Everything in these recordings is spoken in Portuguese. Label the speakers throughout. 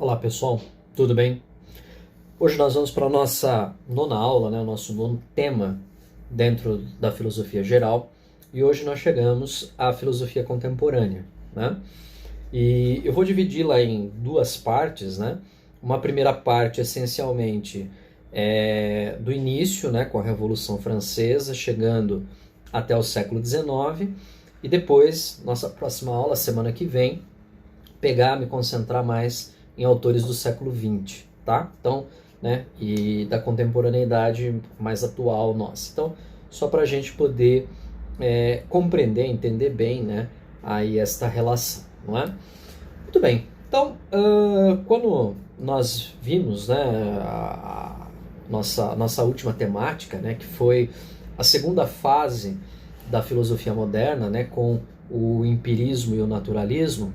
Speaker 1: Olá pessoal, tudo bem? Hoje nós vamos para a nossa nona aula, o nosso nono tema dentro da filosofia geral, e hoje nós chegamos à filosofia contemporânea, né? E eu vou dividi-la em duas partes, né? Uma primeira parte essencialmente do início, né, com a Revolução Francesa, chegando até o século XIX, e depois, nossa próxima aula, semana que vem, me concentrar mais em autores do século XX, tá? Então, né, e da contemporaneidade mais atual nossa. Então, só para a gente poder compreender, entender bem, né, aí esta relação, não é? Muito bem. Então, quando nós vimos, né, a nossa última temática, né, que foi a segunda fase da filosofia moderna, né, com o empirismo e o naturalismo,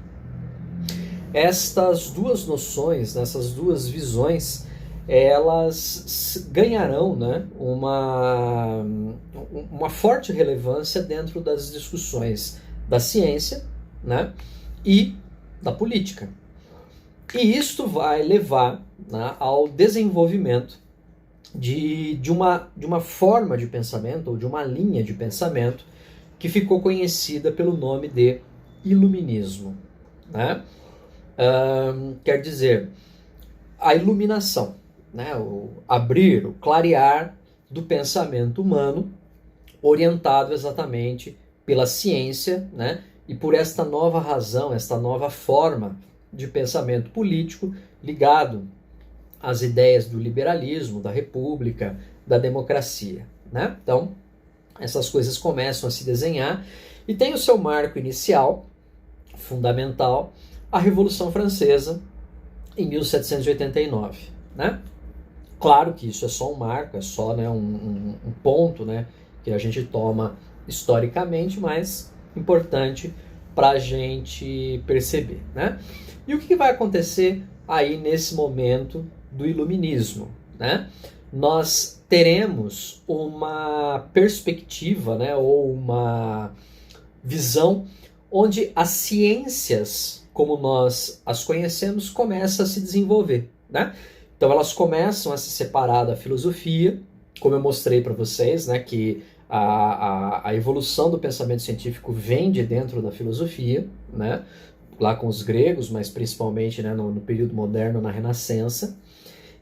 Speaker 1: estas duas noções, essas duas visões, elas ganharão, né, uma forte relevância dentro das discussões da ciência, né, e da política. E isto vai levar, né, ao desenvolvimento de uma forma de pensamento, ou de uma linha de pensamento, que ficou conhecida pelo nome de iluminismo, né? Quer dizer, a iluminação, né? O abrir, o clarear do pensamento humano, orientado exatamente pela ciência, né? E por esta nova razão, esta nova forma de pensamento político ligado às ideias do liberalismo, da república, da democracia, né? Então, essas coisas começam a se desenhar e tem o seu marco inicial, fundamental, a Revolução Francesa, em 1789, né? Claro que isso é só um marco, é só, né, um ponto, né, que a gente toma historicamente, mas importante para a gente perceber, né? E o que vai acontecer aí nesse momento do iluminismo, né? Nós teremos uma perspectiva, né, ou uma visão onde as ciências, como nós as conhecemos, começam a se desenvolver, né? Então elas começam a se separar da filosofia, como eu mostrei para vocês, né, que a evolução do pensamento científico vem de dentro da filosofia, né, lá com os gregos, mas principalmente, né, no período moderno, na Renascença,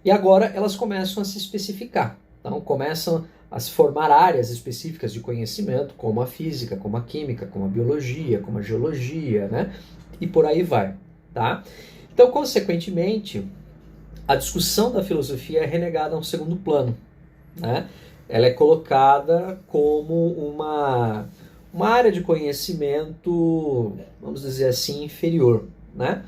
Speaker 1: e agora elas começam a se especificar, então começam a se formar áreas específicas de conhecimento, como a física, como a química, como a biologia, como a geologia, né, e por aí vai, tá? Então, consequentemente, a discussão da filosofia é renegada a um segundo plano, né? Ela é colocada como uma área de conhecimento, vamos dizer assim, inferior, né?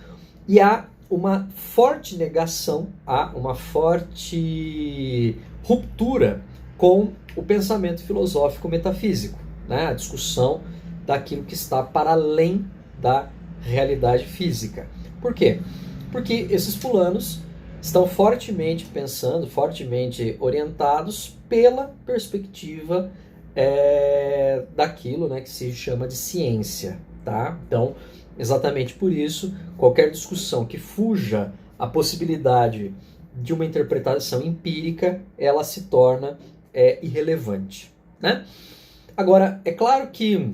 Speaker 1: E há uma forte negação, há uma forte ruptura com o pensamento filosófico metafísico, né? A discussão daquilo que está para além da realidade física. Por quê? Porque esses fulanos estão fortemente pensando, fortemente orientados pela perspectiva daquilo, né, que se chama de ciência, tá? Então, exatamente por isso, qualquer discussão que fuja a possibilidade de uma interpretação empírica, ela se torna irrelevante, né? Agora, é claro que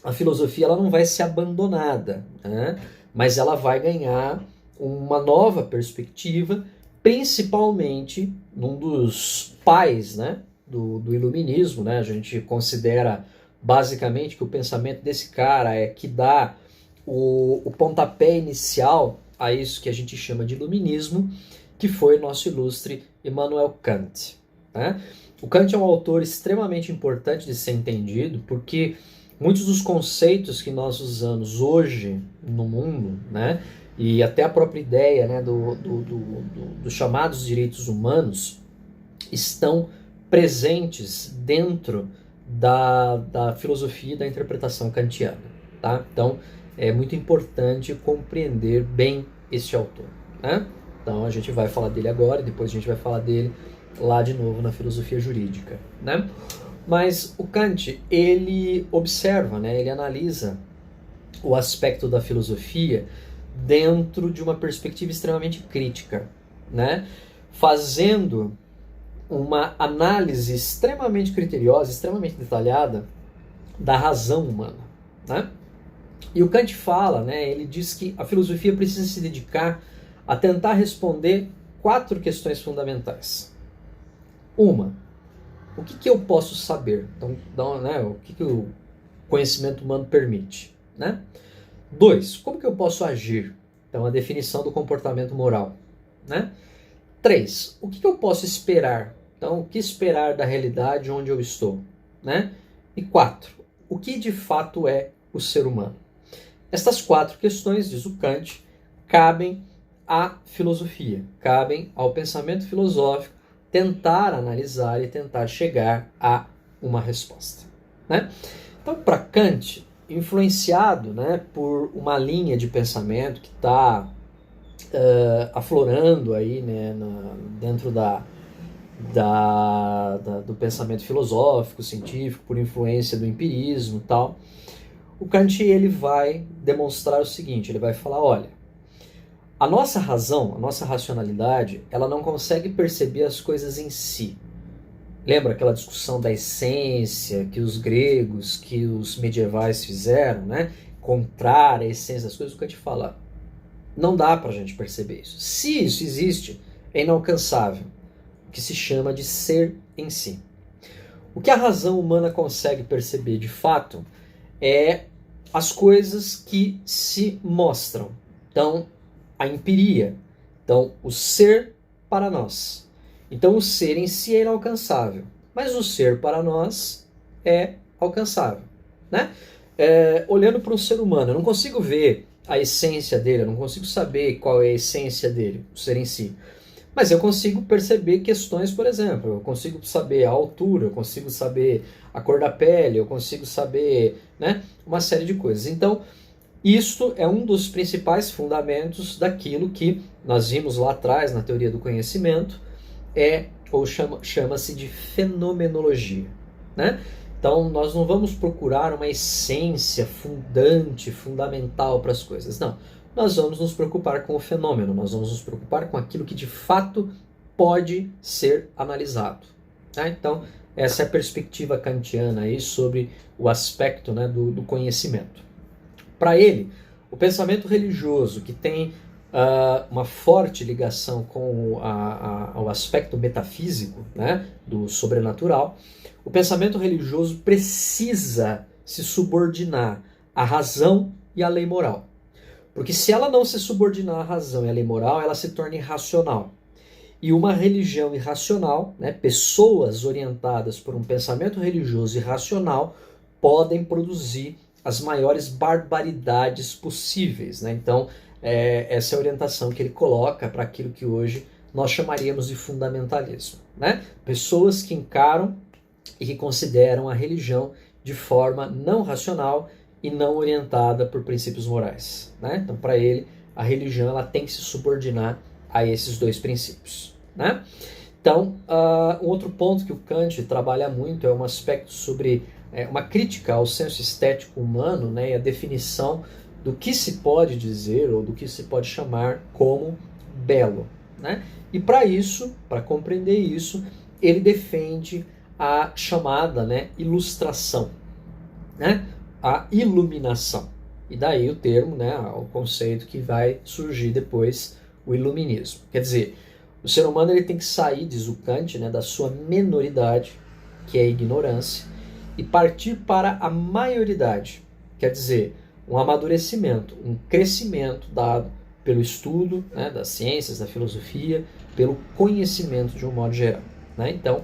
Speaker 1: a filosofia ela não vai ser abandonada, né? Mas ela vai ganhar uma nova perspectiva, principalmente num dos pais, né, do iluminismo, né? A gente considera basicamente que o pensamento desse cara é que dá o pontapé inicial a isso que a gente chama de iluminismo, que foi o nosso ilustre Immanuel Kant, né? O Kant é um autor extremamente importante de ser entendido, porque muitos dos conceitos que nós usamos hoje no mundo, né, e até a própria ideia, né, dos chamados direitos humanos, estão presentes dentro da filosofia e da interpretação kantiana, tá? Então, é muito importante compreender bem este autor, né? Então, a gente vai falar dele agora e depois a gente vai falar dele lá de novo na filosofia jurídica, né? Mas o Kant, ele observa, né, ele analisa o aspecto da filosofia dentro de uma perspectiva extremamente crítica, né? Fazendo uma análise extremamente criteriosa, extremamente detalhada da razão humana, né? E o Kant fala, né, ele diz que a filosofia precisa se dedicar a tentar responder 4 questões fundamentais. Uma, o que eu posso saber? Então, né, o que o conhecimento humano permite, né? 2, como que eu posso agir? Então, a definição do comportamento moral, né? 3, o que eu posso esperar? Então, o que esperar da realidade onde eu estou, né? E 4, o que de fato é o ser humano? Estas 4 questões, diz o Kant, cabem à filosofia, cabem ao pensamento filosófico tentar analisar e tentar chegar a uma resposta, né? Então, para Kant, influenciado, né, por uma linha de pensamento que está aflorando aí, né, dentro do pensamento filosófico, científico, por influência do empirismo e tal, o Kant ele vai demonstrar o seguinte, ele vai falar, olha, a nossa razão, a nossa racionalidade, ela não consegue perceber as coisas em si. Lembra aquela discussão da essência que os gregos, que os medievais fizeram, né? Encontrar a essência das coisas, o Kant fala, não dá para a gente perceber isso. Se isso existe, é inalcançável, o que se chama de ser em si. O que a razão humana consegue perceber de fato é as coisas que se mostram. Então, a empiria. Então, o ser para nós. Então, o ser em si é inalcançável, mas o ser para nós é alcançável, né? Olhando para um ser humano, eu não consigo ver a essência dele, eu não consigo saber qual é a essência dele, o ser em si. Mas eu consigo perceber questões, por exemplo, eu consigo saber a altura, eu consigo saber a cor da pele, eu consigo saber, né, uma série de coisas. Então, isto é um dos principais fundamentos daquilo que nós vimos lá atrás na teoria do conhecimento, chama-se de fenomenologia, né? Então, nós não vamos procurar uma essência fundante, fundamental para as coisas, não. Nós vamos nos preocupar com o fenômeno, nós vamos nos preocupar com aquilo que de fato pode ser analisado, tá? Então, essa é a perspectiva kantiana aí sobre o aspecto, né, do conhecimento. Para ele, o pensamento religioso, que tem uma forte ligação com o aspecto metafísico, né, do sobrenatural, o pensamento religioso precisa se subordinar à razão e à lei moral. Porque se ela não se subordinar à razão e à lei moral, ela se torna irracional. E uma religião irracional, né, pessoas orientadas por um pensamento religioso irracional, podem produzir as maiores barbaridades possíveis, né? Então, essa é a orientação que ele coloca para aquilo que hoje nós chamaríamos de fundamentalismo, né? Pessoas que encaram e que consideram a religião de forma não racional e não orientada por princípios morais, né? Então, para ele, a religião ela tem que se subordinar a esses 2 princípios, né? Então, um outro ponto que o Kant trabalha muito é um aspecto sobre uma crítica ao senso estético humano, né, e a definição do que se pode dizer ou do que se pode chamar como belo, né? E para isso, para compreender isso, ele defende a chamada, né, ilustração, né, a iluminação. E daí o termo, né, o conceito que vai surgir depois, o iluminismo. Quer dizer, o ser humano ele tem que sair, diz o Kant, né, da sua menoridade, que é a ignorância, e partir para a maioridade, quer dizer, um amadurecimento, um crescimento dado pelo estudo, né, das ciências, da filosofia, pelo conhecimento de um modo geral, né? Então,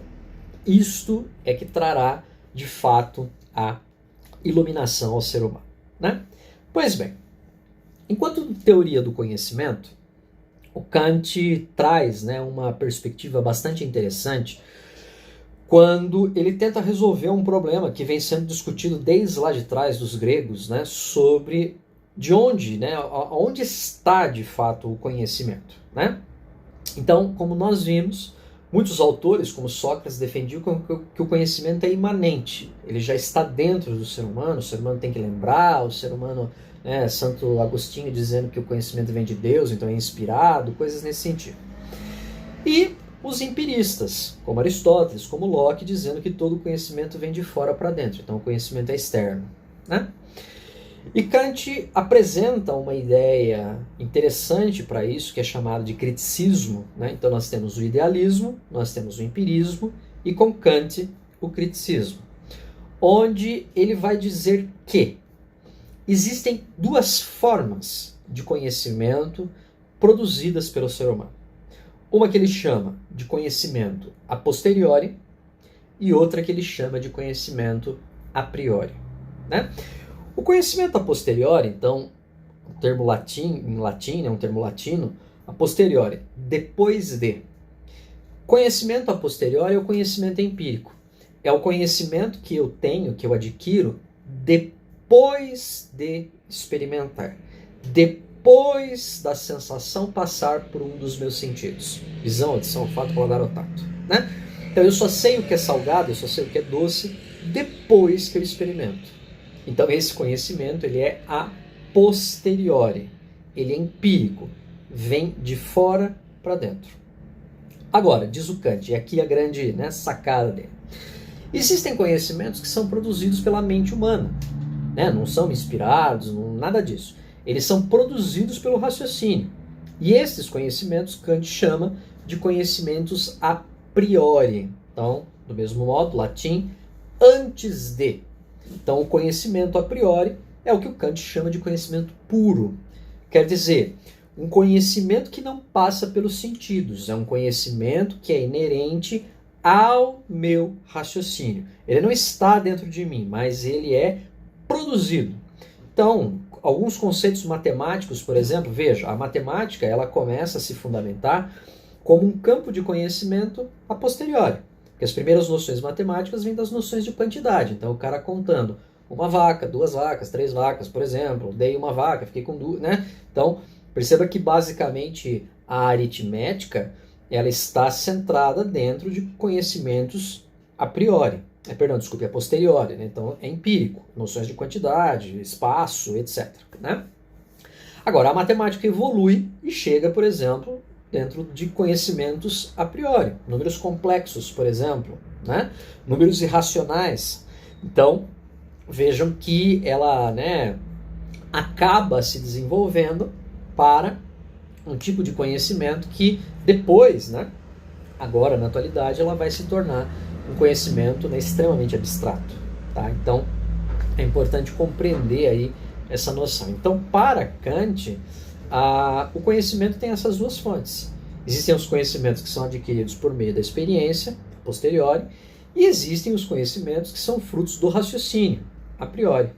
Speaker 1: isto é que trará, de fato, a iluminação ao ser humano, né? Pois bem, enquanto teoria do conhecimento, o Kant traz, né, uma perspectiva bastante interessante quando ele tenta resolver um problema que vem sendo discutido desde lá de trás dos gregos, né, sobre de onde, né, onde está de fato o conhecimento, né? Então, como nós vimos, muitos autores, como Sócrates, defendiam que o conhecimento é imanente, ele já está dentro do ser humano, o ser humano tem que lembrar, o ser humano né? Santo Agostinho dizendo que o conhecimento vem de Deus, então é inspirado, coisas nesse sentido. E os empiristas, como Aristóteles, como Locke, dizendo que todo conhecimento vem de fora para dentro, então o conhecimento é externo, né? E Kant apresenta uma ideia interessante para isso, que é chamado de criticismo, né? Então nós temos o idealismo, nós temos o empirismo, e com Kant o criticismo, onde ele vai dizer que existem duas formas de conhecimento produzidas pelo ser humano. Uma que ele chama de conhecimento a posteriori e outra que ele chama de conhecimento a priori, né? O conhecimento a posteriori, então, um termo em latim, né, um termo latino, a posteriori, depois de. Conhecimento a posteriori é o conhecimento empírico. É o conhecimento que eu tenho, que eu adquiro, depois de experimentar. Depois da sensação passar por um dos meus sentidos. Visão, audição, olfato, paladar ou tato, né? Então eu só sei o que é salgado, eu só sei o que é doce, depois que eu experimento. Então esse conhecimento ele é a posteriori, ele é empírico, vem de fora para dentro. Agora, diz o Kant, e aqui a grande, né, sacada dele. Existem conhecimentos que são produzidos pela mente humana, né? Não são inspirados, nada disso. Eles são produzidos pelo raciocínio. E esses conhecimentos Kant chama de conhecimentos a priori. Então, do mesmo modo, latim, antes de. Então, o conhecimento a priori é o que o Kant chama de conhecimento puro. Quer dizer, um conhecimento que não passa pelos sentidos. É um conhecimento que é inerente ao meu raciocínio. Ele não está dentro de mim, mas ele é produzido. Então, alguns conceitos matemáticos, por exemplo, veja, a matemática ela começa a se fundamentar como um campo de conhecimento a posteriori. Porque as primeiras noções matemáticas vêm das noções de quantidade. Então, o cara contando uma vaca, 2 vacas, 3 vacas, por exemplo, dei uma vaca, fiquei com 2, né? Então, perceba que basicamente a aritmética ela está centrada dentro de conhecimentos a priori. A posteriori, né? Então é empírico, noções de quantidade, espaço, etc. Né? Agora, a matemática evolui e chega, por exemplo, dentro de conhecimentos a priori, números complexos, por exemplo, né? Números irracionais. Então, vejam que ela, né, acaba se desenvolvendo para um tipo de conhecimento que depois, né, agora na atualidade, ela vai se tornar um conhecimento, né, extremamente abstrato. Tá? Então, é importante compreender aí essa noção. Então, para Kant, o conhecimento tem essas duas fontes. Existem os conhecimentos que são adquiridos por meio da experiência, a posteriori, e existem os conhecimentos que são frutos do raciocínio, a priori.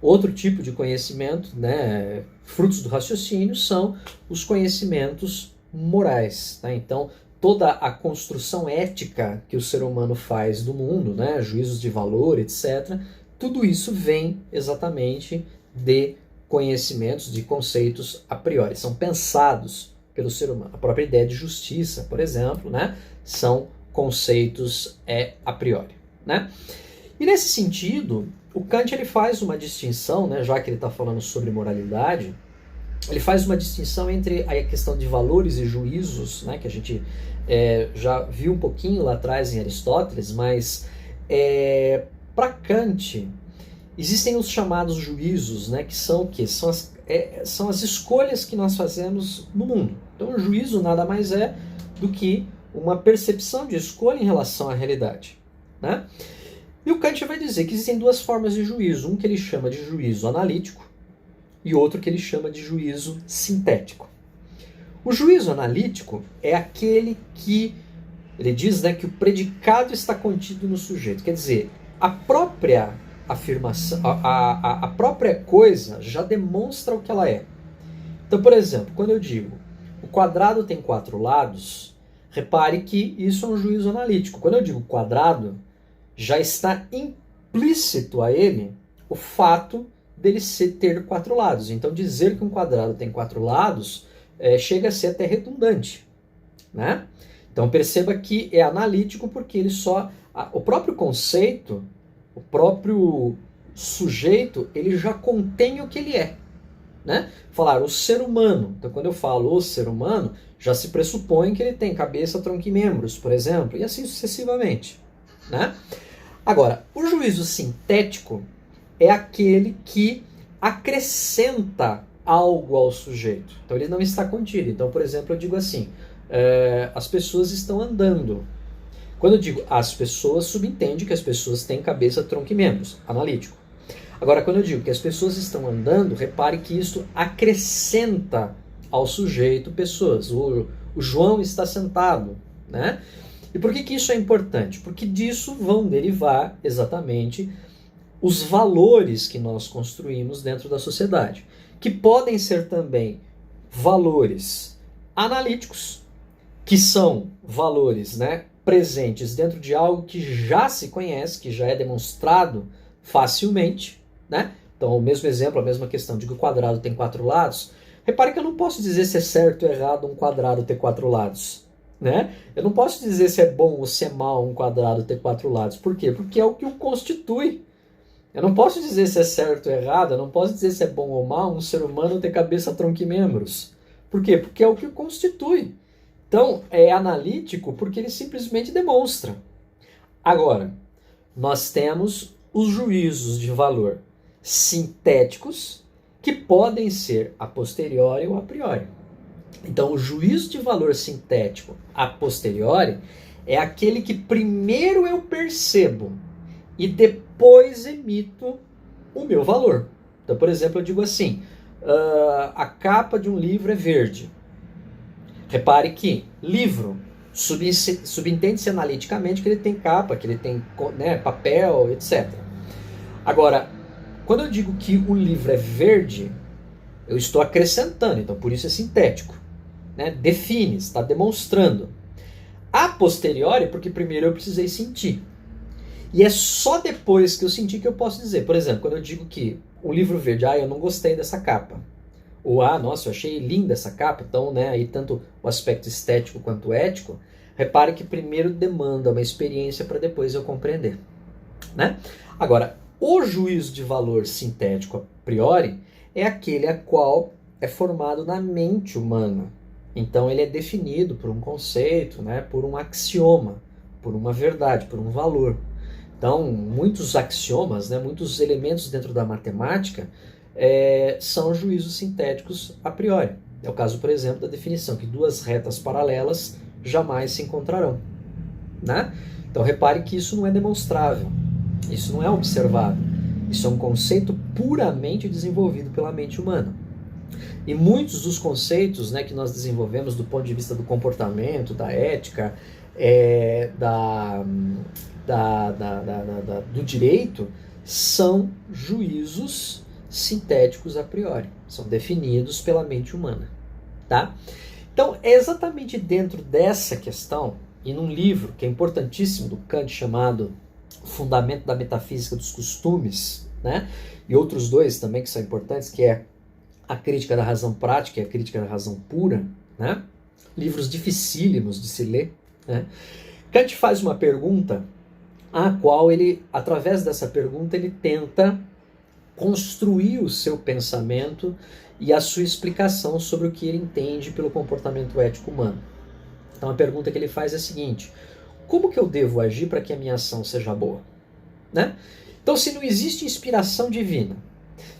Speaker 1: Outro tipo de conhecimento, né, frutos do raciocínio, são os conhecimentos morais. Tá? Então, toda a construção ética que o ser humano faz do mundo, né, juízos de valor, etc., tudo isso vem exatamente de conhecimentos, de conceitos a priori. São pensados pelo ser humano. A própria ideia de justiça, por exemplo, né, são conceitos a priori. Né? E nesse sentido, o Kant ele faz uma distinção, né, já que ele está falando sobre moralidade, ele faz uma distinção entre a questão de valores e juízos, né, que a gente já viu um pouquinho lá atrás em Aristóteles, mas para Kant existem os chamados juízos, né, que são o quê? São as escolhas que nós fazemos no mundo. Então o juízo nada mais é do que uma percepção de escolha em relação à realidade. Né? E o Kant vai dizer que existem duas formas de juízo, um que ele chama de juízo analítico e outro que ele chama de juízo sintético. O juízo analítico é aquele que, ele diz, né, que o predicado está contido no sujeito, quer dizer, a própria afirmação, a própria coisa já demonstra o que ela é. Então, por exemplo, quando eu digo o quadrado tem 4 lados, repare que isso é um juízo analítico. Quando eu digo quadrado, já está implícito a ele o fato dele ter 4 lados. Então, dizer que um quadrado tem 4 lados chega a ser até redundante. Né? Então, perceba que é analítico porque ele o próprio conceito, o próprio sujeito, ele já contém o que ele é. né? Falar o ser humano. Então, quando eu falo o ser humano, já se pressupõe que ele tem cabeça, tronco e membros, por exemplo, e assim sucessivamente, né? Agora, o juízo sintético é aquele que acrescenta algo ao sujeito. Então, ele não está contido. Então, por exemplo, eu digo assim, as pessoas estão andando. Quando eu digo as pessoas, subentende que as pessoas têm cabeça, tronco e membros, analítico. Agora, quando eu digo que as pessoas estão andando, repare que isso acrescenta ao sujeito pessoas. O João está sentado, né? E por que isso é importante? Porque disso vão derivar exatamente os valores que nós construímos dentro da sociedade, que podem ser também valores analíticos, que são valores, né, presentes dentro de algo que já se conhece, que já é demonstrado facilmente, né? Então, o mesmo exemplo, a mesma questão de que o quadrado tem 4 lados. Repare que eu não posso dizer se é certo ou errado um quadrado ter 4 lados, né? Eu não posso dizer se é bom ou se é mal um quadrado ter 4 lados. Por quê? Porque é o que o constitui. Eu não posso dizer se é certo ou errado, eu não posso dizer se é bom ou mal um ser humano ter cabeça, tronco e membros. Por quê? Porque é o que o constitui. Então, é analítico porque ele simplesmente demonstra. Agora, nós temos os juízos de valor sintéticos que podem ser a posteriori ou a priori. Então, o juízo de valor sintético a posteriori é aquele que primeiro eu percebo e depois emito o meu valor. Então, por exemplo, eu digo assim, a capa de um livro é verde. Repare que livro subentende-se analiticamente que ele tem capa, que ele tem, né, papel, etc. Agora, quando eu digo que o livro é verde, eu estou acrescentando, então por isso é sintético, né? Define, está demonstrando. A posteriori, porque primeiro eu precisei sentir. E é só depois que eu senti que eu posso dizer. Por exemplo, quando eu digo que o livro verde, eu não gostei dessa capa. Ou, nossa, eu achei linda essa capa. Então, né, aí tanto o aspecto estético quanto ético, repare que primeiro demanda uma experiência para depois eu compreender, né? Agora, o juízo de valor sintético a priori é aquele a qual é formado na mente humana. Então, ele é definido por um conceito, né, por um axioma, por uma verdade, por um valor. Então, muitos axiomas, né, muitos elementos dentro da matemática são juízos sintéticos a priori. É o caso, por exemplo, da definição que duas retas paralelas jamais se encontrarão, né? Então, repare que isso não é demonstrável, isso não é observável, isso é um conceito puramente desenvolvido pela mente humana. E muitos dos conceitos, né, que nós desenvolvemos do ponto de vista do comportamento, da ética, do direito, são juízos sintéticos a priori, são definidos pela mente humana, tá? Então, é exatamente dentro dessa questão, e num livro que é importantíssimo do Kant chamado Fundamento da Metafísica dos Costumes, né? E outros dois também que são importantes, que é A Crítica da Razão Prática e A Crítica da Razão Pura, né? Livros dificílimos de se ler, né? Kant faz uma pergunta a qual ele, através dessa pergunta, ele tenta construir o seu pensamento e a sua explicação sobre o que ele entende pelo comportamento ético humano. Então a pergunta que ele faz é a seguinte: como que eu devo agir para que a minha ação seja boa? Né? Então, se não existe inspiração divina,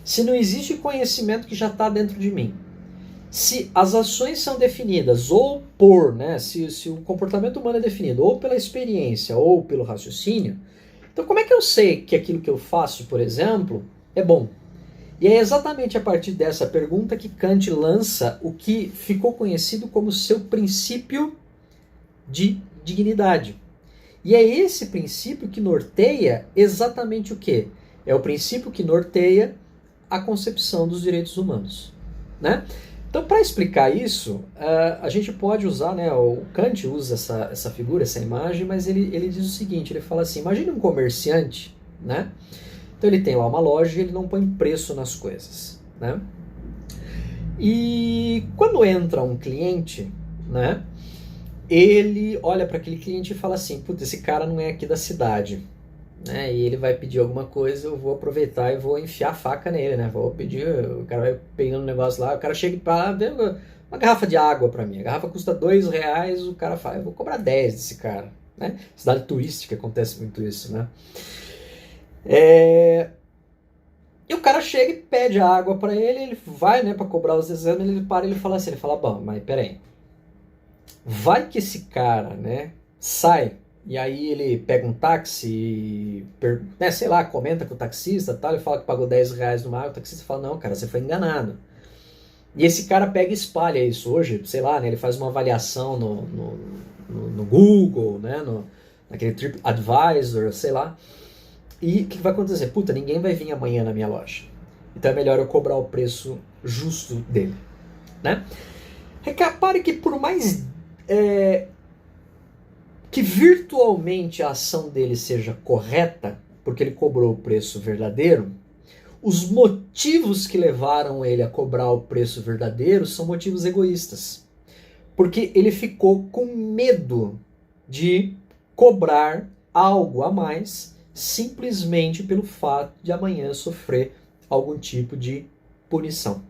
Speaker 1: se não existe conhecimento que já está dentro de mim, se as ações são definidas ou por, né, se o comportamento humano é definido ou pela experiência ou pelo raciocínio, então como é que eu sei que aquilo que eu faço, por exemplo, é bom? E é exatamente a partir dessa pergunta que Kant lança o que ficou conhecido como seu princípio de dignidade. E é esse princípio que norteia exatamente o quê? É o princípio que norteia a concepção dos direitos humanos, né? Então, para explicar isso, a gente pode usar, né, o Kant usa essa figura, essa imagem, mas ele diz o seguinte, ele fala assim, imagine um comerciante, né? Então ele tem lá uma loja e ele não põe preço nas coisas, né? E quando entra um cliente, né, ele olha para aquele cliente e fala assim, putz, esse cara não é aqui da cidade, né? E ele vai pedir alguma coisa, eu vou aproveitar e vou enfiar a faca nele, né? Vou pedir, o cara vai pegando um negócio lá, o cara chega pra lá, vê uma garrafa de água pra mim. A garrafa custa R$ 2, o cara fala, eu vou cobrar 10 desse cara, né? Cidade turística acontece muito isso, né? E o cara chega e pede a água pra ele, ele vai, né, pra cobrar os exames, ele para e ele fala assim, ele fala, bom, mas peraí, vai que esse cara, né, sai, e aí ele pega um táxi, né, sei lá, comenta com o taxista, tal, ele fala que pagou R$ 10 numa água, o taxista fala, não, cara, você foi enganado. E esse cara pega e espalha isso hoje, sei lá, né, ele faz uma avaliação no Google, né, naquele TripAdvisor, sei lá. E o que vai acontecer? Puta, ninguém vai vir amanhã na minha loja. Então é melhor eu cobrar o preço justo dele, né? Repare que por mais que virtualmente a ação dele seja correta, porque ele cobrou o preço verdadeiro, os motivos que levaram ele a cobrar o preço verdadeiro são motivos egoístas. Porque ele ficou com medo de cobrar algo a mais simplesmente pelo fato de amanhã sofrer algum tipo de punição,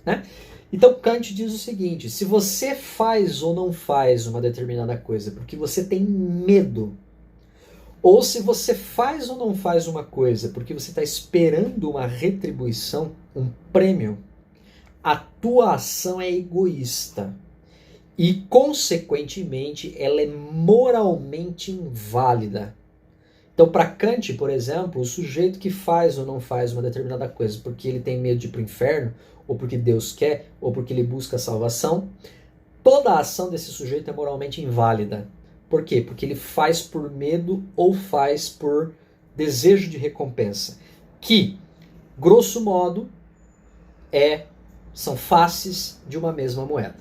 Speaker 1: né? Então Kant diz o seguinte, se você faz ou não faz uma determinada coisa porque você tem medo, ou se você faz ou não faz uma coisa porque você está esperando uma retribuição, um prêmio, a tua ação é egoísta e, consequentemente, ela é moralmente inválida. Então, para Kant, por exemplo, o sujeito que faz ou não faz uma determinada coisa porque ele tem medo de ir para o inferno, ou porque Deus quer, ou porque ele busca a salvação, toda a ação desse sujeito é moralmente inválida. Por quê? Porque ele faz por medo ou faz por desejo de recompensa. Que, grosso modo, são faces de uma mesma moeda.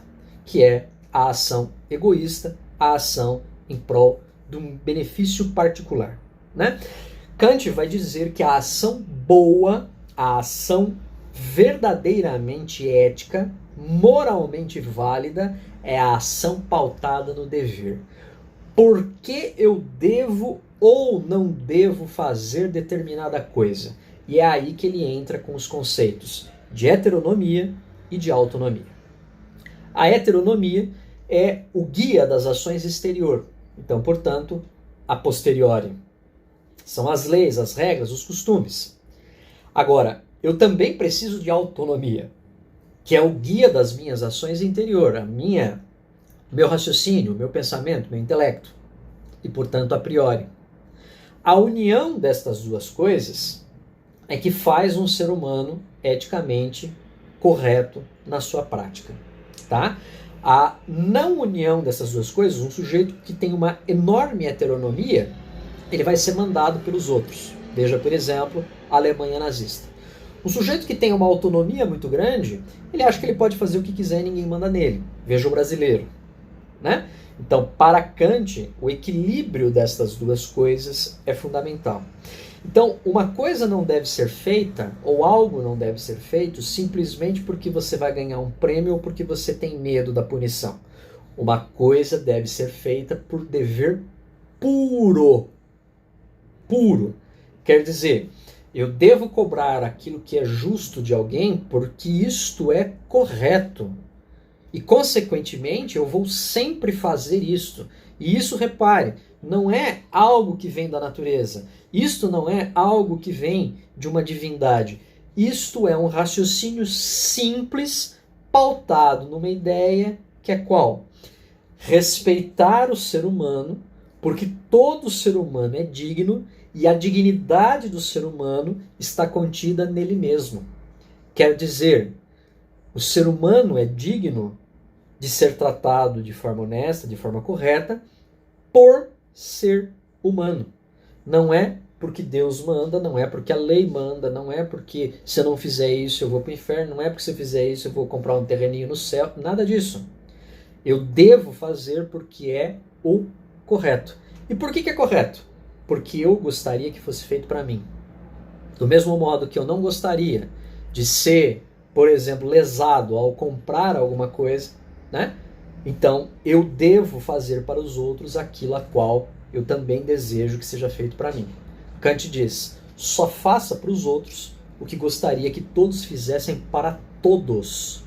Speaker 1: Que é a ação egoísta, a ação em prol de um benefício particular, né? Kant vai dizer que a ação boa, a ação verdadeiramente ética, moralmente válida, é a ação pautada no dever. Por que eu devo ou não devo fazer determinada coisa? E é aí que ele entra com os conceitos de heteronomia e de autonomia. A heteronomia é o guia das ações exterior. Então, portanto, a posteriori. São as leis, as regras, os costumes. Agora, eu também preciso de autonomia, que é o guia das minhas ações interior, meu raciocínio, meu pensamento, meu intelecto. E, portanto, a priori. A união destas duas coisas é que faz um ser humano eticamente correto na sua prática, tá? A não união dessas duas coisas, um sujeito que tem uma enorme heteronomia, ele vai ser mandado pelos outros. Veja, por exemplo, a Alemanha nazista. Um sujeito que tem uma autonomia muito grande, ele acha que ele pode fazer o que quiser e ninguém manda nele. Veja o brasileiro, né? Então, para Kant, o equilíbrio destas duas coisas é fundamental. Então, uma coisa não deve ser feita, ou algo não deve ser feito, simplesmente porque você vai ganhar um prêmio ou porque você tem medo da punição. Uma coisa deve ser feita por dever puro. Puro. Quer dizer, eu devo cobrar aquilo que é justo de alguém porque isto é correto. E, consequentemente, eu vou sempre fazer isto. E isso, repare, não é algo que vem da natureza. Isto não é algo que vem de uma divindade. Isto é um raciocínio simples, pautado numa ideia que é qual? Respeitar o ser humano, porque todo ser humano é digno e a dignidade do ser humano está contida nele mesmo. Quer dizer, o ser humano é digno de ser tratado de forma honesta, de forma correta, por ser humano. Não é porque Deus manda, não é porque a lei manda, não é porque se eu não fizer isso eu vou para o inferno, não é porque se eu fizer isso eu vou comprar um terreninho no céu, nada disso. Eu devo fazer porque é o correto. E por que é correto? Porque eu gostaria que fosse feito para mim. Do mesmo modo que eu não gostaria de ser, por exemplo, lesado ao comprar alguma coisa, né? Então, eu devo fazer para os outros aquilo a qual eu também desejo que seja feito para mim. Kant diz: só faça para os outros o que gostaria que todos fizessem para todos.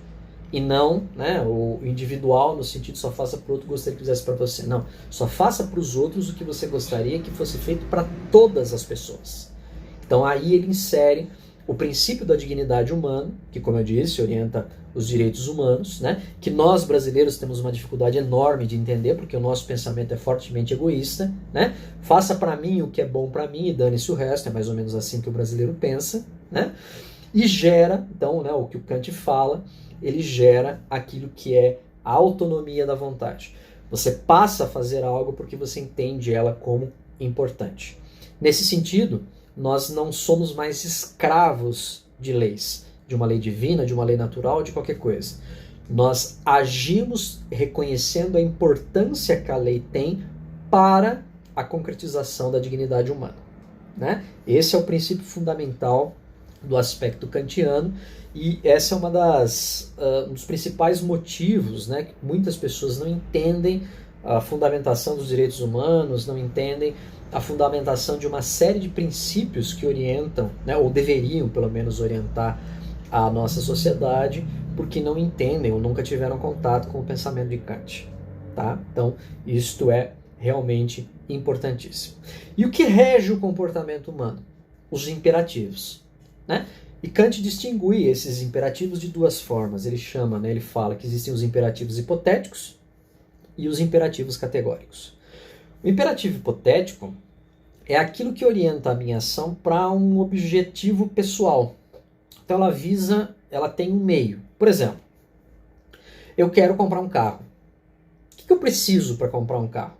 Speaker 1: E não, né, o individual no sentido só faça para o outro o que gostaria que fizesse para você. Não, só faça para os outros o que você gostaria que fosse feito para todas as pessoas. Então aí ele insere o princípio da dignidade humana, que, como eu disse, orienta os direitos humanos, né? Que nós brasileiros temos uma dificuldade enorme de entender, porque o nosso pensamento é fortemente egoísta, né? Faça para mim o que é bom para mim e dane-se o resto, é mais ou menos assim que o brasileiro pensa, né? E gera, então, né, o que o Kant fala, ele gera aquilo que é a autonomia da vontade. Você passa a fazer algo porque você entende ela como importante. Nesse sentido, nós não somos mais escravos de leis, de uma lei divina, de uma lei natural, de qualquer coisa. Nós agimos reconhecendo a importância que a lei tem para a concretização da dignidade humana, né? Esse é o princípio fundamental do aspecto kantiano, e essa é um dos principais motivos, né, que muitas pessoas não entendem a fundamentação dos direitos humanos, não entendem a fundamentação de uma série de princípios que orientam, né, ou deveriam pelo menos orientar a nossa sociedade, porque não entendem ou nunca tiveram contato com o pensamento de Kant. Tá? Então, isto é realmente importantíssimo. E o que rege o comportamento humano? Os imperativos, né? E Kant distingue esses imperativos de duas formas. Ele chama, né, ele fala que existem os imperativos hipotéticos e os imperativos categóricos. O imperativo hipotético é aquilo que orienta a minha ação para um objetivo pessoal. Então ela tem um meio. Por exemplo, eu quero comprar um carro. O que eu preciso para comprar um carro?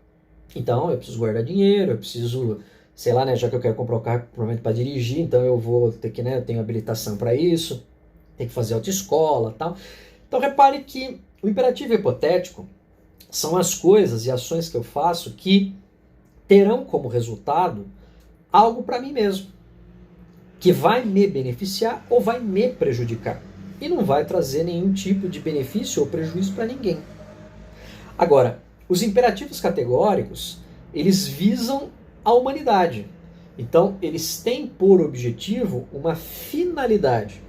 Speaker 1: Então, eu preciso guardar dinheiro, eu preciso, sei lá, né, já que eu quero comprar um carro provavelmente para dirigir, então eu vou ter que, né, eu tenho habilitação para isso, tenho que fazer autoescola, tal. Então, repare que o imperativo hipotético são as coisas e ações que eu faço que terão como resultado algo para mim mesmo, que vai me beneficiar ou vai me prejudicar. E não vai trazer nenhum tipo de benefício ou prejuízo para ninguém. Agora, os imperativos categóricos, eles visam a humanidade. Então, eles têm por objetivo uma finalidade.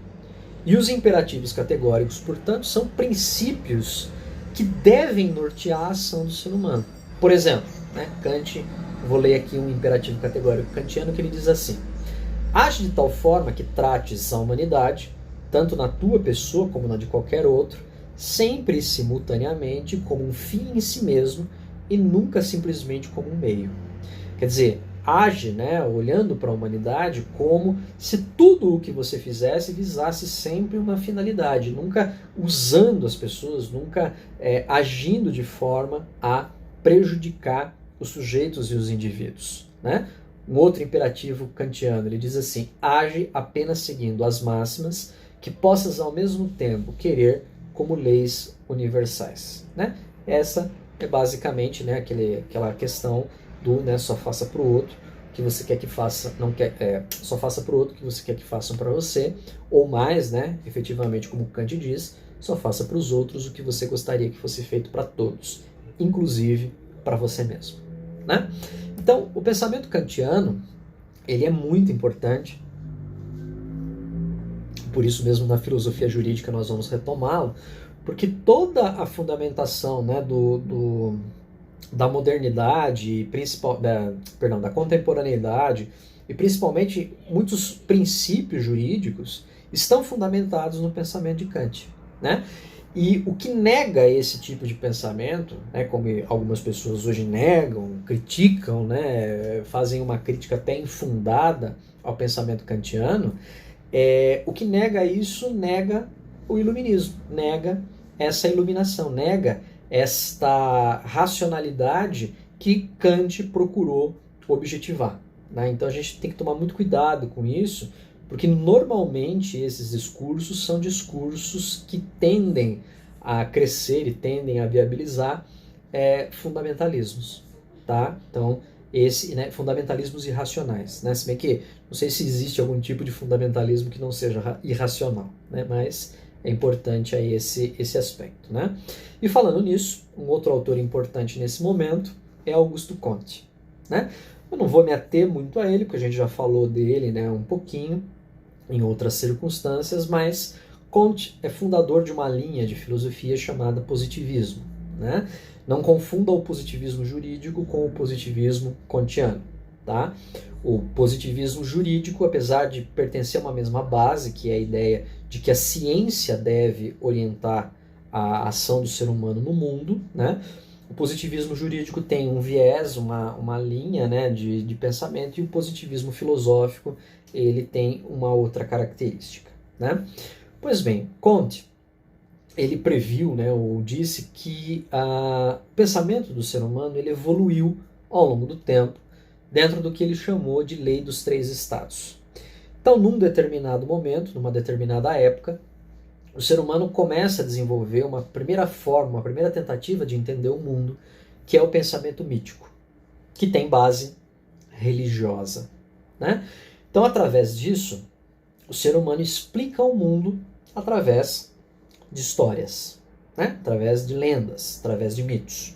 Speaker 1: E os imperativos categóricos, portanto, são princípios que devem nortear a ação do ser humano. Por exemplo, né, Kant, vou ler aqui um imperativo categórico kantiano que ele diz assim: age de tal forma que trates a humanidade, tanto na tua pessoa como na de qualquer outro, sempre e simultaneamente como um fim em si mesmo e nunca simplesmente como um meio. Quer dizer, age, né, olhando para a humanidade como se tudo o que você fizesse visasse sempre uma finalidade, nunca usando as pessoas, nunca agindo de forma a prejudicar os sujeitos e os indivíduos, né? Um outro imperativo kantiano, ele diz assim: age apenas seguindo as máximas que possas ao mesmo tempo querer como leis universais, né? Essa é basicamente, né, aquela questão do, né, só faça para o outro o que você quer que faça, não quer, só faça para o outro o que você quer que façam para você, ou mais, né, efetivamente, como Kant diz, só faça para os outros o que você gostaria que fosse feito para todos, inclusive para você mesmo, né? Então, o pensamento kantiano, ele é muito importante, por isso mesmo na filosofia jurídica nós vamos retomá-lo, porque toda a fundamentação, né, da modernidade, da contemporaneidade, e principalmente muitos princípios jurídicos estão fundamentados no pensamento de Kant, né? E o que nega esse tipo de pensamento, né, como algumas pessoas hoje negam, criticam, né, fazem uma crítica até infundada ao pensamento kantiano, o que nega isso nega o iluminismo, nega essa iluminação, nega esta racionalidade que Kant procurou objetivar, né? Então a gente tem que tomar muito cuidado com isso, porque normalmente esses discursos são discursos que tendem a crescer e tendem a viabilizar fundamentalismos, tá? Então, né, fundamentalismos irracionais, né? Se bem que não sei se existe algum tipo de fundamentalismo que não seja irracional, né? Mas é importante aí esse aspecto, né? E falando nisso, um outro autor importante nesse momento é Augusto Comte, né? Eu não vou me ater muito a ele, porque a gente já falou dele, né, um pouquinho em outras circunstâncias, mas Comte é fundador de uma linha de filosofia chamada positivismo, né? Não confunda o positivismo jurídico com o positivismo kantiano, tá? O positivismo jurídico, apesar de pertencer a uma mesma base, que é a ideia de que a ciência deve orientar a ação do ser humano no mundo, né? O positivismo jurídico tem um viés, uma linha, né, de pensamento, e o positivismo filosófico ele tem uma outra característica, né? Pois bem, Comte ele previu, né, ou disse que o pensamento do ser humano ele evoluiu ao longo do tempo dentro do que ele chamou de lei dos três estados. Então, num determinado momento, numa determinada época, o ser humano começa a desenvolver uma primeira forma, uma primeira tentativa de entender o mundo, que é o pensamento mítico, que tem base religiosa, né? Então, através disso, o ser humano explica o mundo através de histórias, né? Através de lendas, através de mitos.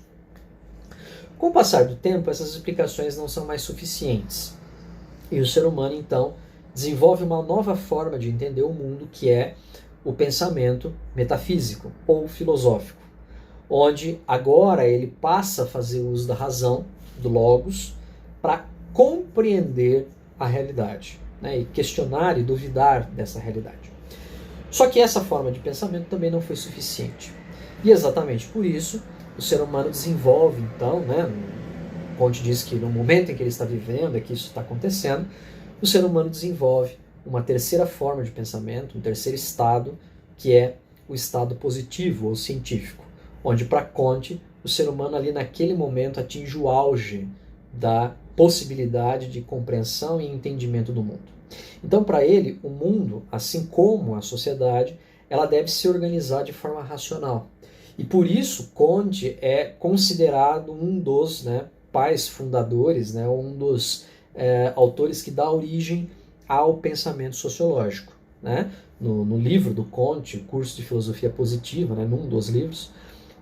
Speaker 1: Com o passar do tempo, essas explicações não são mais suficientes. E o ser humano, então, desenvolve uma nova forma de entender o mundo, que é o pensamento metafísico ou filosófico, onde agora ele passa a fazer uso da razão, do logos, para compreender a realidade, né? E questionar e duvidar dessa realidade. Só que essa forma de pensamento também não foi suficiente. E exatamente por isso, o ser humano desenvolve, então, né, Comte diz que no momento em que ele está vivendo, é que isso está acontecendo, o ser humano desenvolve uma terceira forma de pensamento, um terceiro estado, que é o estado positivo ou científico, onde para Comte, o ser humano ali naquele momento atinge o auge da possibilidade de compreensão e entendimento do mundo. Então, para ele, o mundo, assim como a sociedade, ela deve se organizar de forma racional. E por isso, Comte é considerado um dos, né, pais fundadores, né, um dos autores que dá origem ao pensamento sociológico, né? No livro do Comte, o curso de filosofia positiva, né, num dos livros,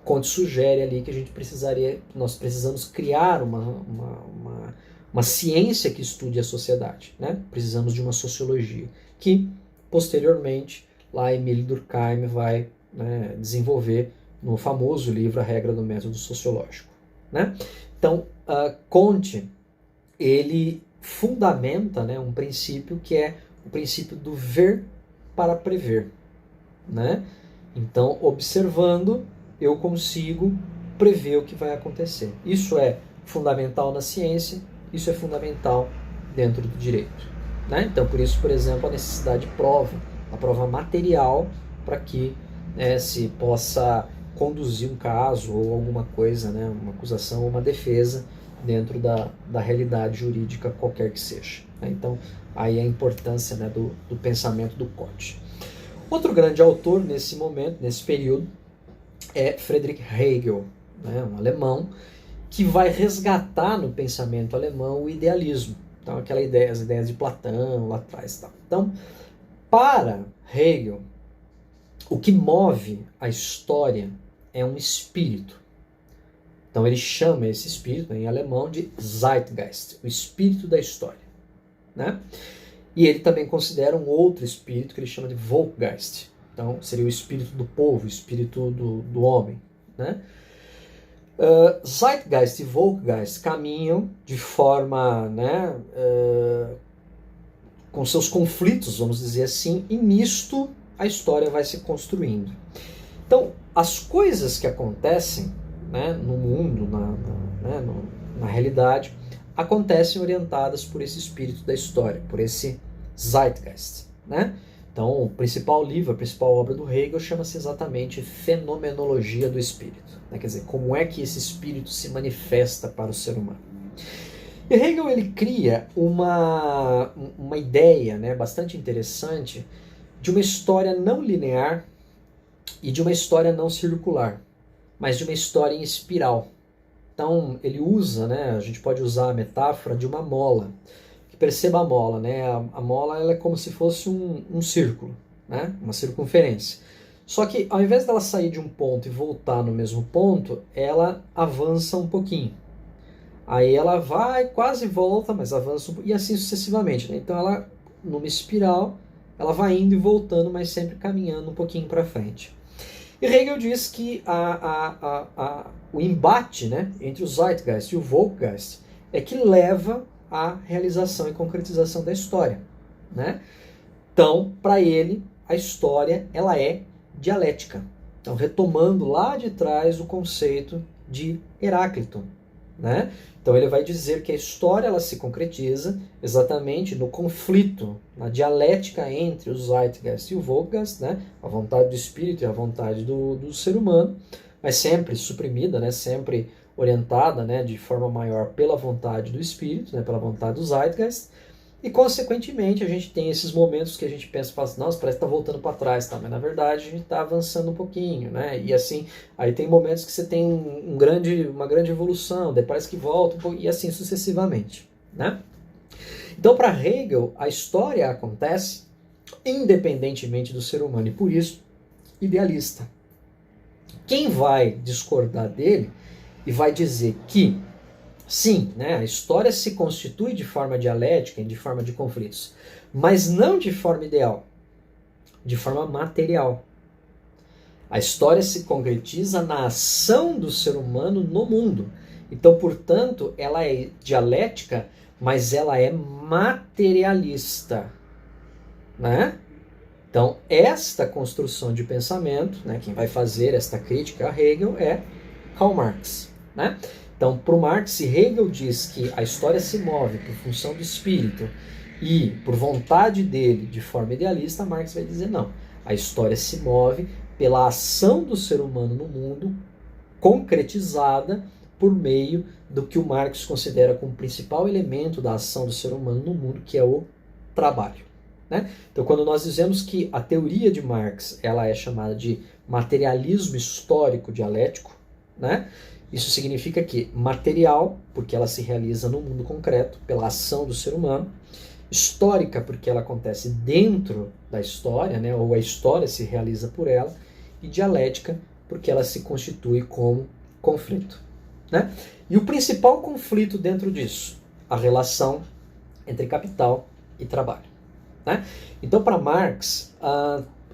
Speaker 1: Comte sugere ali que nós precisamos criar uma ciência que estude a sociedade, né? Precisamos de uma sociologia, que posteriormente lá Emile Durkheim vai, né, desenvolver no famoso livro A Regra do Método Sociológico, né? Então, Comte ele fundamenta, né, um princípio que é o princípio do ver para prever, né? Então, observando, eu consigo prever o que vai acontecer. Isso é fundamental na ciência, isso é fundamental dentro do direito, né? Então, por isso, por exemplo, a necessidade de prova, a prova material, para que, né, se possa conduzir um caso ou alguma coisa, né, uma acusação ou uma defesa dentro da realidade jurídica qualquer que seja, né? Então, aí a importância, né, do pensamento do Comte. Outro grande autor nesse momento, nesse período, é Friedrich Hegel, né, um alemão, que vai resgatar no pensamento alemão o idealismo. Então, aquela ideia, as ideias de Platão lá atrás. Tá. Então, para Hegel, o que move a história é um espírito. Então, ele chama esse espírito, em alemão, de Zeitgeist, o espírito da história, né? E ele também considera um outro espírito que ele chama de Volksgeist. Então, seria o espírito do povo, o espírito do homem, né? Zeitgeist e Volksgeist caminham de forma, né, com seus conflitos, vamos dizer assim, e nisto a história vai se construindo. Então, as coisas que acontecem, né, no mundo, na realidade, acontecem orientadas por esse espírito da história, por esse Zeitgeist, né? Então, o principal livro, a principal obra do Hegel chama-se exatamente Fenomenologia do Espírito, né? Quer dizer, como é que esse espírito se manifesta para o ser humano. E Hegel ele cria uma ideia, né, bastante interessante de uma história não linear e de uma história não circular, mas de uma história em espiral. Então, ele usa, né, a gente pode usar a metáfora de uma mola. Que perceba a mola, né? A mola ela é como se fosse um círculo, né? Uma circunferência. Só que ao invés dela sair de um ponto e voltar no mesmo ponto, ela avança um pouquinho. aí ela vai, quase volta, mas avança e assim sucessivamente, né? Então ela, numa espiral, ela vai indo e voltando, mas sempre caminhando um pouquinho para frente. E Hegel diz que o embate, né, entre o Zeitgeist e o Volksgeist é que leva à realização e concretização da história, né? Então, para ele, a história ela é dialética. Então, retomando lá de trás o conceito de Heráclito, né? Então ele vai dizer que a história ela se concretiza exatamente no conflito, na dialética entre o Zeitgeist e o Volksgeist, né? A vontade do espírito e a vontade do ser humano, mas sempre suprimida, né? Sempre orientada, né? De forma maior pela vontade do espírito, né? Pela vontade do Zeitgeist. E, consequentemente, a gente tem esses momentos que a gente pensa, fala assim, nossa, parece que está voltando para trás, tá? Mas, na verdade, a gente está avançando um pouquinho, né? E, assim, aí tem momentos que você tem uma grande evolução, daí parece que volta, e assim sucessivamente, né? Então, para Hegel, a história acontece independentemente do ser humano, e, por isso, idealista. Quem vai discordar dele e vai dizer que sim, né, a história se constitui de forma dialética e de forma de conflitos, mas não de forma ideal, de forma material. A história se concretiza na ação do ser humano no mundo. Então, portanto, ela é dialética, mas ela é materialista, né? Então, esta construção de pensamento, né, quem vai fazer esta crítica a Hegel é Karl Marx, né? Então, para o Marx, se Hegel diz que a história se move por função do espírito e por vontade dele de forma idealista, Marx vai dizer não. A história se move pela ação do ser humano no mundo, concretizada por meio do que o Marx considera como principal elemento da ação do ser humano no mundo, que é o trabalho, né? Então, quando nós dizemos que a teoria de Marx ela é chamada de materialismo histórico dialético, né? Isso significa que material, porque ela se realiza no mundo concreto, pela ação do ser humano, histórica, porque ela acontece dentro da história, né, ou a história se realiza por ela, e dialética, porque ela se constitui como conflito, né? E o principal conflito dentro disso, a relação entre capital e trabalho, né? Então, para Marx,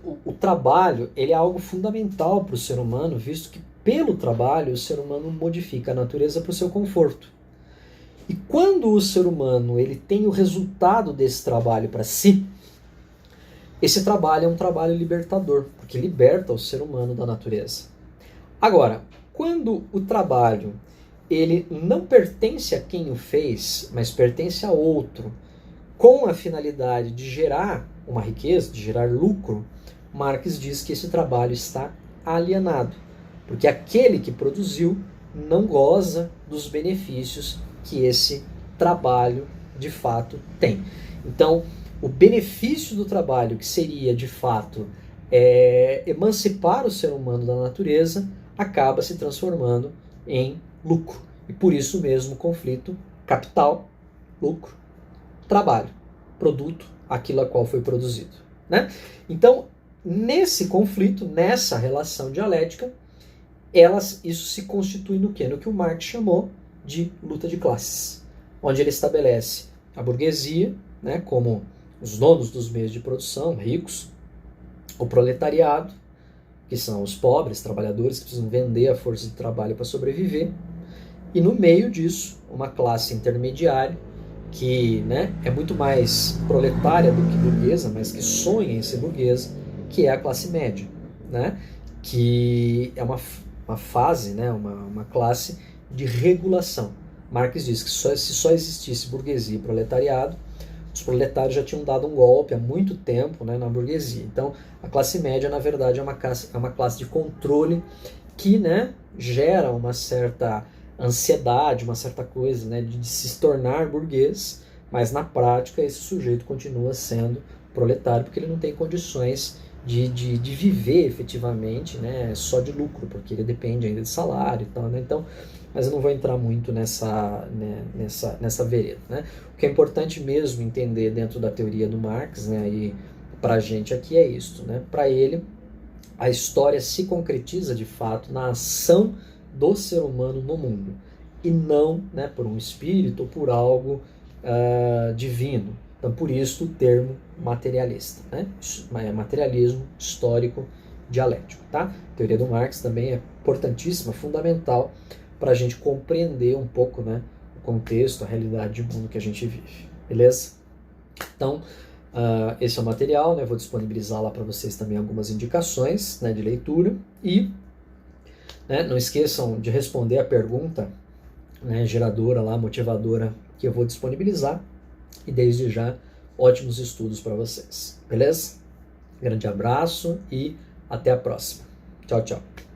Speaker 1: o trabalho ele é algo fundamental para o ser humano, visto que pelo trabalho, o ser humano modifica a natureza para o seu conforto. E quando o ser humano ele tem o resultado desse trabalho para si, esse trabalho é um trabalho libertador, porque liberta o ser humano da natureza. Agora, quando o trabalho ele não pertence a quem o fez, mas pertence a outro, com a finalidade de gerar uma riqueza, de gerar lucro, Marx diz que esse trabalho está alienado. Porque aquele que produziu não goza dos benefícios que esse trabalho de fato tem. Então, o benefício do trabalho, que seria de fato emancipar o ser humano da natureza, acaba se transformando em lucro. E por isso mesmo o conflito capital, lucro, trabalho, produto, aquilo a qual foi produzido, né? Então, nesse conflito, nessa relação dialética, isso se constitui no quê? No que o Marx chamou de luta de classes, onde ele estabelece a burguesia, né, como os donos dos meios de produção, ricos, o proletariado, que são os pobres, trabalhadores que precisam vender a força de trabalho para sobreviver, e no meio disso, uma classe intermediária, que, né, é muito mais proletária do que burguesa, mas que sonha em ser burguesa, que é a classe média, né, que é uma fase, né, uma classe de regulação. Marx diz que se só existisse burguesia e proletariado, os proletários já tinham dado um golpe há muito tempo, né, na burguesia. Então, a classe média, na verdade, é uma classe de controle que, né, gera uma certa ansiedade, uma certa coisa, né, de se tornar burguês, mas na prática esse sujeito continua sendo proletário porque ele não tem condições de viver efetivamente, né, só de lucro, porque ele depende ainda de salário e tal, né? Então, mas eu não vou entrar muito nessa vereda, né? O que é importante mesmo entender dentro da teoria do Marx, né, e para a gente aqui é isso, né? Para ele, a história se concretiza de fato na ação do ser humano no mundo. e não, né, por um espírito ou por algo divino. Então, por isso o termo materialista, né? Materialismo histórico dialético, tá? A teoria do Marx também é importantíssima, fundamental para a gente compreender um pouco, né, o contexto, a realidade do mundo que a gente vive, beleza? Então, esse é o material, né? Vou disponibilizar lá para vocês também algumas indicações, né, de leitura e, né, não esqueçam de responder a pergunta, né, geradora lá, motivadora, que eu vou disponibilizar. E desde já, ótimos estudos para vocês. Beleza? Grande abraço e até a próxima. Tchau, tchau.